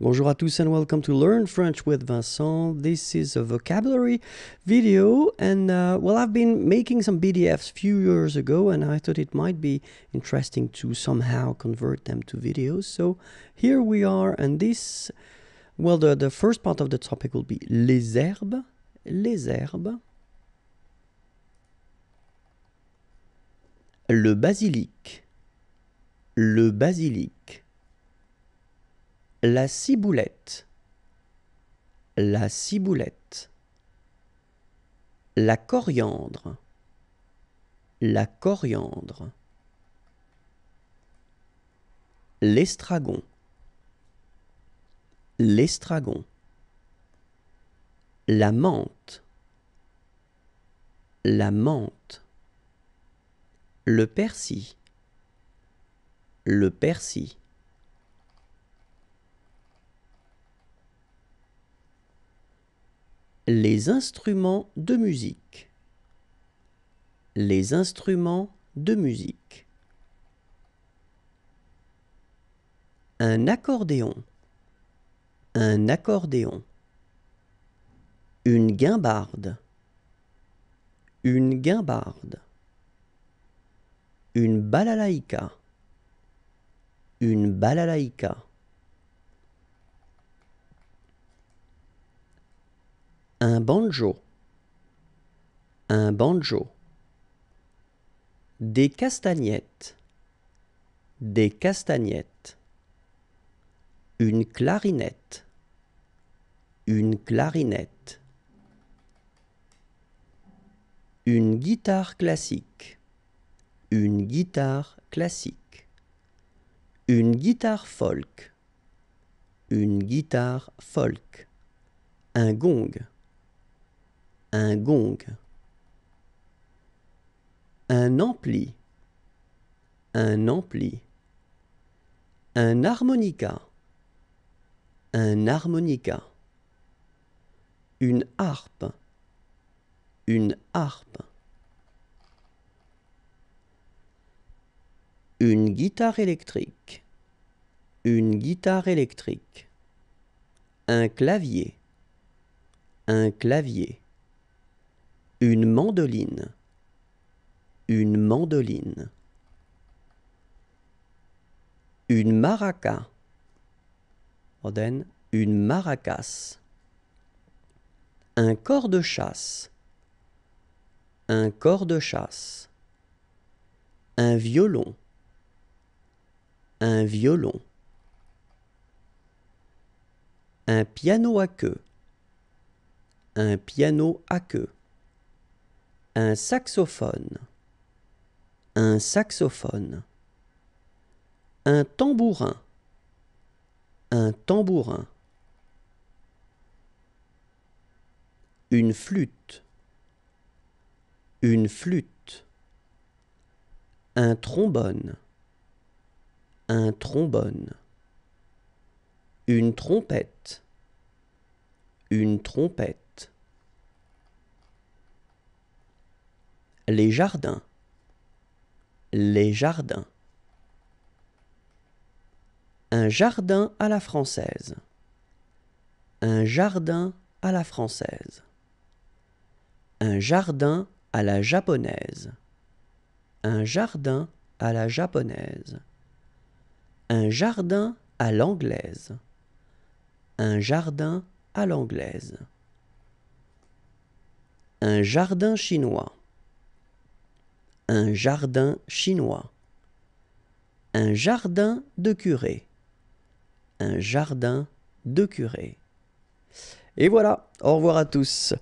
Bonjour à tous and welcome to Learn French with Vincent. This is a vocabulary video and well, I've been making some PDFs a few years ago and I thought it might be interesting to somehow convert them to videos. So here we are, and this, well, the first part of the topic will be les herbes. Les herbes. Le basilic. Le basilic. La ciboulette. La ciboulette. La coriandre. La coriandre. L'estragon. L'estragon. La menthe. La menthe. Le persil. Le persil. Les instruments de musique. Les instruments de musique. Un accordéon. Un accordéon. Une guimbarde. Une guimbarde. Une balalaïka. Une balalaïka. Un banjo. Un banjo. Des castagnettes. Des castagnettes. Une clarinette. Une clarinette. Une guitare classique. Une guitare classique. Une guitare folk. Une guitare folk. Un gong. Un gong. Un ampli. Un ampli. Un harmonica. Un harmonica. Une harpe. Une harpe. Une guitare électrique. Une guitare électrique. Un clavier. Un clavier. Une mandoline. Une mandoline. Une maraca. Then, une maracas. Un cor de chasse. Un cor de chasse. Un violon. Un violon. Un piano à queue. Un piano à queue. Un saxophone. Un saxophone. Un tambourin. Un tambourin. Une flûte. Une flûte. Un trombone. Un trombone. Une trompette. Une trompette. Les jardins. Les jardins. Un jardin à la française. Un jardin à la française. Un jardin à la japonaise. Un jardin à la japonaise. Un jardin à l'anglaise. Un jardin à l'anglaise. Un jardin chinois. Un jardin chinois. Un jardin de curé. Un jardin de curé. Et voilà, au revoir à tous.